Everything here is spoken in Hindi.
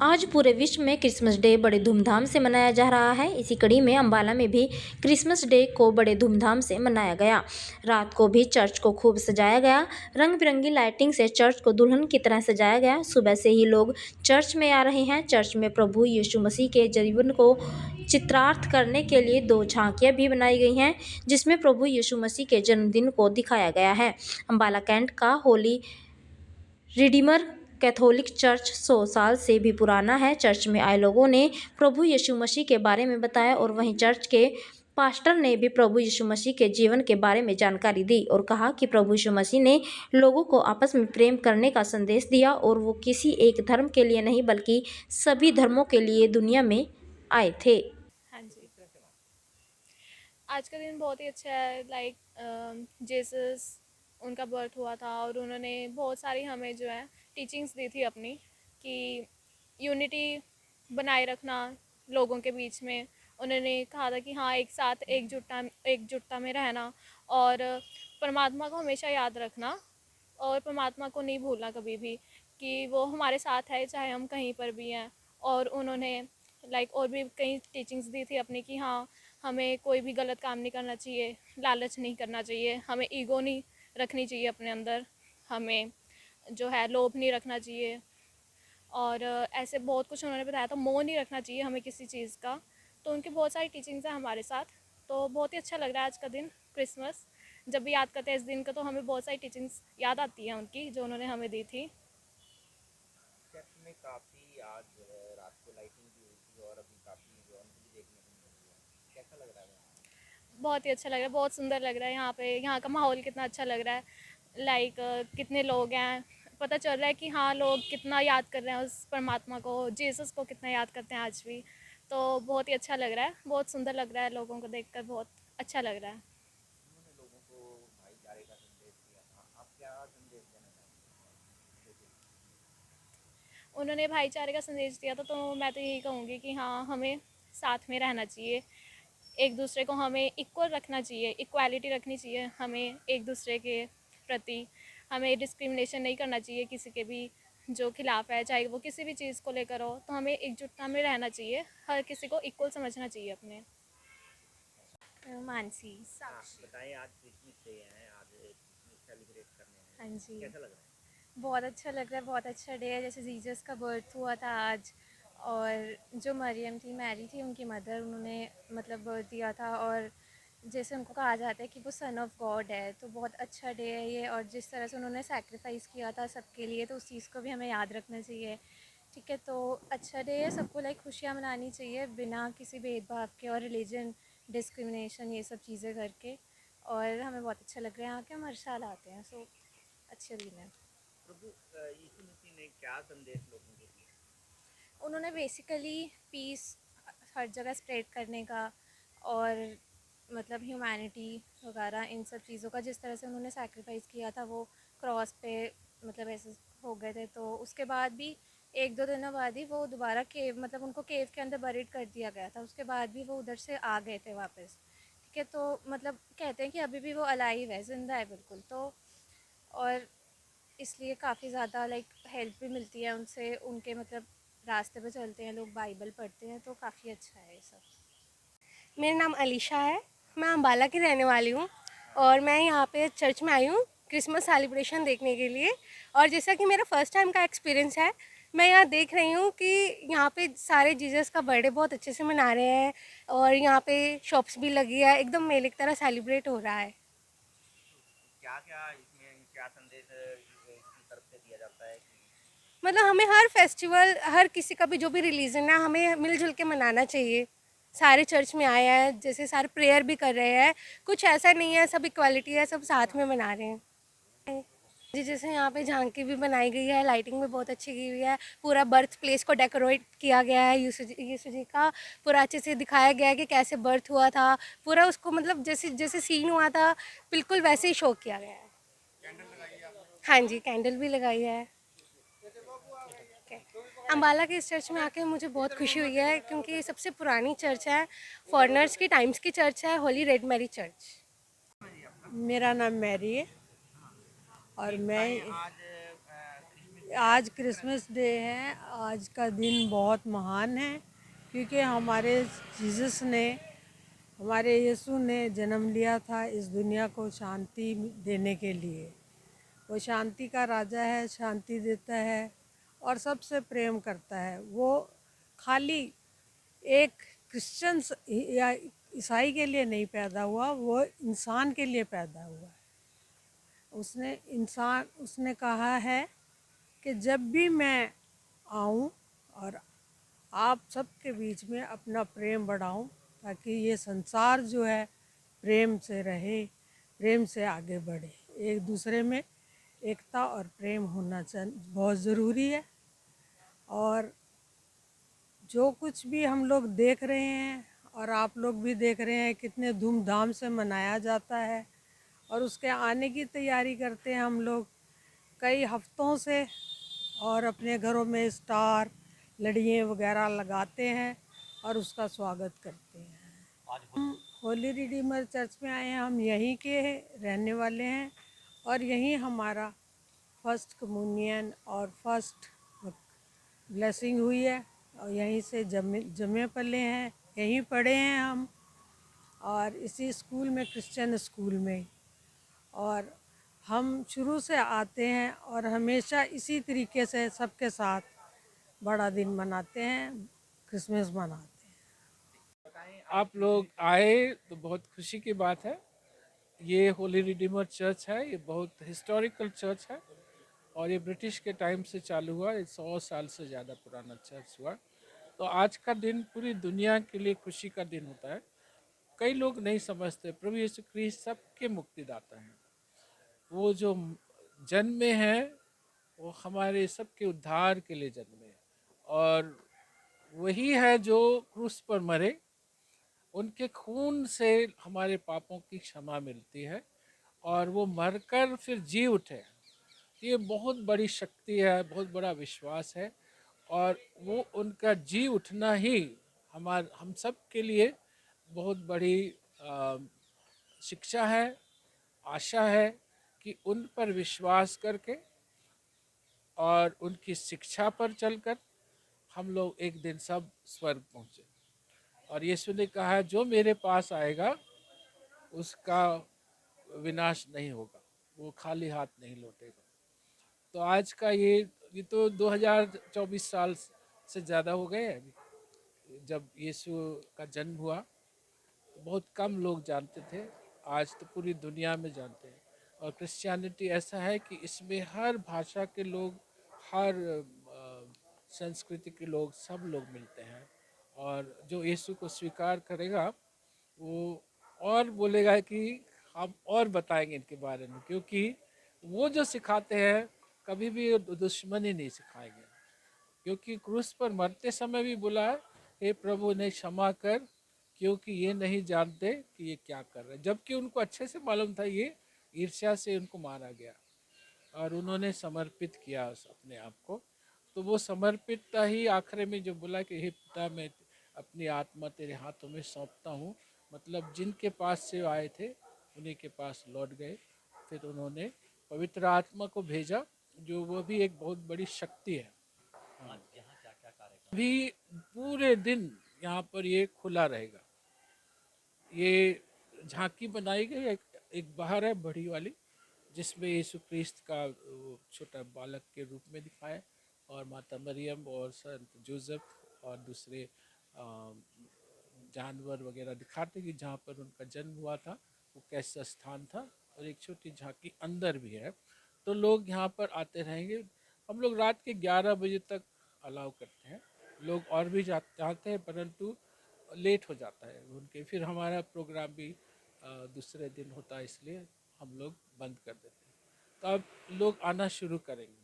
आज पूरे विश्व में क्रिसमस डे बड़े धूमधाम से मनाया जा रहा है। इसी कड़ी में अंबाला में भी क्रिसमस डे को बड़े धूमधाम से मनाया गया। रात को भी चर्च को खूब सजाया गया। रंग बिरंगी लाइटिंग से चर्च को दुल्हन की तरह सजाया गया। सुबह से ही लोग चर्च में आ रहे हैं। चर्च में प्रभु यीशु मसीह के जीवन को चित्रार्थ करने के लिए 2 झांकियां भी बनाई गई हैं, जिसमें प्रभु यीशु मसीह के जन्मदिन को दिखाया गया है। अंबाला कैंट का होली रिडीमर कैथोलिक चर्च 100 साल से भी पुराना है। चर्च में आए लोगों ने प्रभु यीशु मसीह के बारे में बताया और वहीं चर्च के पास्टर ने भी प्रभु यीशु मसीह के जीवन के बारे में जानकारी दी और कहा कि प्रभु यीशु मसीह ने लोगों को आपस में प्रेम करने का संदेश दिया और वो किसी एक धर्म के लिए नहीं बल्कि सभी धर्मों के लिए दुनिया में आए थे। हाँ जी, आज का दिन बहुत ही अच्छा है। जेसस उनका बर्थ हुआ था और उन्होंने बहुत सारी हमें जो है टीचिंग्स दी थी अपनी, कि यूनिटी बनाए रखना लोगों के बीच में। उन्होंने कहा था कि हाँ, एक साथ एकजुटता में रहना और परमात्मा को हमेशा याद रखना और परमात्मा को नहीं भूलना कभी भी, कि वो हमारे साथ है चाहे हम कहीं पर भी हैं। और उन्होंने और भी कई टीचिंग्स दी थी अपनी, कि हाँ, हमें कोई भी गलत काम नहीं करना चाहिए, लालच नहीं करना चाहिए, हमें ईगो नहीं रखनी चाहिए अपने अंदर, हमें जो है लोभ नहीं रखना चाहिए और ऐसे बहुत कुछ उन्होंने बताया था। मोह नहीं रखना चाहिए हमें किसी चीज़ का। तो उनकी बहुत सारी टीचिंग्स हैं हमारे साथ। तो बहुत ही अच्छा लग रहा है आज का दिन क्रिसमस। जब भी याद करते हैं इस दिन को तो हमें बहुत सारी टीचिंग्स याद आती हैं उनकी, जो उन्होंने हमें दी थी। चर्च में काफ़ी आज जो है रात को लाइटिंग भी हुई थी और अभी काफ़ी रौनक भी देखने को मिल रही है। कैसा लग रहा है वहाँ? बहुत ही अच्छा लग रहा है, बहुत सुंदर लग रहा है यहाँ पे। यहाँ का माहौल कितना अच्छा लग रहा है। कितने लोग हैं, पता चल रहा है कि हाँ, लोग कितना याद कर रहे हैं उस परमात्मा को, जीसस को कितना याद करते हैं आज भी। तो बहुत ही अच्छा लग रहा है, बहुत सुंदर लग रहा है, लोगों को देखकर बहुत अच्छा लग रहा है। उन्होंने लोगों को भाईचारे का संदेश दिया था। आप क्या संदेश देना चाहते हैं? उन्होंने भाईचारे का संदेश दिया था, तो मैं तो यही कहूँगी कि हाँ, हमें साथ में रहना चाहिए। एक दूसरे को हमें इक्वल रखना चाहिए, इक्वालिटी रखनी चाहिए हमें एक दूसरे के प्रति। हमें डिस्क्रिमिनेशन नहीं करना चाहिए किसी के भी जो खिलाफ है, चाहे वो किसी भी चीज़ को लेकर हो। तो हमें एकजुटता में रहना चाहिए, हर किसी को इक्वल समझना चाहिए अपने। मानसी। हाँ, बताएं, आज क्रिसमस डे है, आज क्रिसमस सेलिब्रेट करने हैं। हाँ जी, कैसा लग रहा है? बहुत अच्छा लग रहा है, बहुत अच्छा डे है। जैसे जीसस का बर्थ हुआ था आज, और जो मरियम थी, मैरी थी, उनकी मदर, उन्होंने मतलब बर्थ दिया था। और जैसे उनको कहा जाता है कि वो सन ऑफ गॉड है, तो बहुत अच्छा डे है ये। और जिस तरह से उन्होंने सैक्रिफाइस किया था सबके लिए, तो उस चीज़ को भी हमें याद रखना चाहिए। ठीक है, तो अच्छा डे है, सबको खुशियाँ मनानी चाहिए बिना किसी भेदभाव के और रिलीजन डिस्क्रिमिनेशन ये सब चीज़ें करके। और हमें बहुत अच्छा लग रहा है, यहाँ के हम हर साल आते हैं। सो अच्छे दिन है। प्रभु यीशु मसीह ने क्या संदेश लोगों को दिया? उन्होंने बेसिकली पीस हर जगह स्प्रेड करने का और मतलब ह्यूमैनिटी वगैरह इन सब चीज़ों का, जिस तरह से उन्होंने सैक्रिफाइस किया था, वो क्रॉस पे मतलब ऐसे हो गए थे। तो उसके बाद भी 1-2 दिनों बाद ही वो दोबारा केव, मतलब उनको केव के अंदर बरीड कर दिया गया था। उसके बाद भी वो उधर से आ गए थे वापस। ठीक है, तो मतलब कहते हैं कि अभी भी वो अलाइव है, ज़िंदा है बिल्कुल। तो और इसलिए काफ़ी ज़्यादा हेल्प भी मिलती है उनसे, उनके मतलब रास्ते पे चलते हैं लोग, बाइबल पढ़ते हैं, तो काफ़ी अच्छा है ये सब। मेरा नाम अलीशा है, मैं अम्बाला की रहने वाली हूँ और मैं यहाँ पे चर्च में आई हूँ क्रिसमस सेलिब्रेशन देखने के लिए। और जैसा कि मेरा फ़र्स्ट टाइम का एक्सपीरियंस है, मैं यहाँ देख रही हूँ कि यहाँ पे सारे जीसस का बर्थडे बहुत अच्छे से मना रहे हैं और यहाँ पे शॉप्स भी लगी है, एकदम मेले की तरह सेलिब्रेट हो रहा है। क्या क्या इसमें क्या संदेश इसकी तरफ से दिया जाता है कि मतलब हमें हर फेस्टिवल, हर किसी का भी जो भी रिलीजन है, हमें मिलजुल के मनाना चाहिए। सारे चर्च में आए हैं, जैसे सारे प्रेयर भी कर रहे हैं, कुछ ऐसा नहीं है, सब इक्वालिटी है, सब साथ में मना रहे हैं जी। जैसे यहाँ पे झांकी भी बनाई गई है, लाइटिंग भी बहुत अच्छी की हुई है, पूरा बर्थ प्लेस को डेकोरेट किया गया है, यीशु जी का पूरा अच्छे से दिखाया गया है कि कैसे बर्थ हुआ था। पूरा उसको मतलब जैसे जैसे सीन हुआ था, बिल्कुल वैसे ही शो किया गया है। हाँ जी, कैंडल भी लगाई है। अम्बाला के इस चर्च में आके मुझे बहुत खुशी हुई है, क्योंकि ये सबसे पुरानी चर्च है, फॉरेनर्स की टाइम्स की चर्च है, होली रेड मैरी चर्च। मेरा नाम मैरी है और ये मैं बताएं, आज क्रिसमस आज क्रिसमस डे है। आज का दिन बहुत महान है क्योंकि हमारे जीसस ने, हमारे यीशु ने जन्म लिया था इस दुनिया को शांति देने के लिए। वो शांति का राजा है, शांति देता है और सबसे प्रेम करता है। वो खाली एक क्रिश्चियंस या ईसाई के लिए नहीं पैदा हुआ, वो इंसान के लिए पैदा हुआ है। उसने कहा है कि जब भी मैं आऊं और आप सबके बीच में अपना प्रेम बढ़ाऊं, ताकि ये संसार जो है प्रेम से रहे, प्रेम से आगे बढ़े। एक दूसरे में एकता और प्रेम होना बहुत ज़रूरी है। और जो कुछ भी हम लोग देख रहे हैं और आप लोग भी देख रहे हैं कितने धूमधाम से मनाया जाता है, और उसके आने की तैयारी करते हैं हम लोग कई हफ्तों से, और अपने घरों में स्टार, लड़ियाँ वगैरह लगाते हैं और उसका स्वागत करते हैं। हम होली रिडीमर चर्च में आए हैं, हम यहीं के रहने वाले हैं और यहीं हमारा फर्स्ट कम्युनियन और फर्स्ट ब्लेसिंग हुई है, और यहीं से जमे पले हैं, यहीं पढ़े हैं हम, और इसी स्कूल में, क्रिश्चियन स्कूल में। और हम शुरू से आते हैं और हमेशा इसी तरीके से सबके साथ बड़ा दिन मनाते हैं, क्रिसमस मनाते हैं। आप लोग आए तो बहुत खुशी की बात है। ये होली रिडीमर चर्च है, ये बहुत हिस्टोरिकल चर्च है और ये ब्रिटिश के टाइम से चालू हुआ। ये 100 साल से ज़्यादा पुराना चर्च हुआ। तो आज का दिन पूरी दुनिया के लिए खुशी का दिन होता है। कई लोग नहीं समझते प्रभु यीशु क्रिस्ट सबके मुक्तिदाता हैं। वो जो जन्मे हैं वो हमारे सबके उद्धार के लिए जन्मे हैं, और वही है जो क्रूस पर मरे। उनके खून से हमारे पापों की क्षमा मिलती है और वो मरकर फिर जी उठे। ये बहुत बड़ी शक्ति है, बहुत बड़ा विश्वास है, और वो उनका जी उठना ही हम सब के लिए बहुत बड़ी शिक्षा है, आशा है कि उन पर विश्वास करके और उनकी शिक्षा पर चलकर हम लोग एक दिन सब स्वर्ग पहुँचे। और यीशु ने कहा जो मेरे पास आएगा उसका विनाश नहीं होगा, वो खाली हाथ नहीं लौटेगा। तो आज का ये तो 2024 साल से ज़्यादा हो गए अभी जब यीशु का जन्म हुआ। तो बहुत कम लोग जानते थे, आज तो पूरी दुनिया में जानते हैं। और क्रिश्चियनिटी ऐसा है कि इसमें हर भाषा के लोग, हर संस्कृति के लोग, सब लोग मिलते हैं। और जो यीशु को स्वीकार करेगा वो और बोलेगा कि हम और बताएंगे इनके बारे में, क्योंकि वो जो सिखाते हैं कभी भी दुश्मनी नहीं सिखाएंगे। क्योंकि क्रूस पर मरते समय भी बोला है, हे प्रभु ने क्षमा कर, क्योंकि ये नहीं जानते कि ये क्या कर रहे हैं। जबकि उनको अच्छे से मालूम था ये ईर्ष्या से उनको मारा गया और उन्होंने समर्पित किया अपने आप को। तो वो समर्पितता ही आखिर में जो बोला कि हे पिता, मैं अपनी आत्मा तेरे हाथों में सौंपता हूँ, मतलब जिनके पास से आए थे उन्हीं के पास लौट गए। फिर उन्होंने पवित्र आत्मा को भेजा, जो वो भी एक बहुत बड़ी शक्ति है। अभी पूरे दिन यहाँ पर ये खुला रहेगा। ये झांकी बनाई गई, एक बाहर है बड़ी वाली, जिसमें यीशु क्रिस्त का छोटा बालक के रूप में दिखाया, और माता मरियम और संत जोसेफ और दूसरे जानवर वगैरह दिखाते कि जहाँ पर उनका जन्म हुआ था वो कैसा स्थान था। और एक छोटी झांकी अंदर भी है। तो लोग यहाँ पर आते रहेंगे। हम लोग रात के 11 बजे तक अलाउ करते हैं। लोग और भी चाहते हैं परंतु लेट हो जाता है उनके, फिर हमारा प्रोग्राम भी दूसरे दिन होता है, इसलिए हम लोग बंद कर देते हैं। तो अब लोग आना शुरू करेंगे।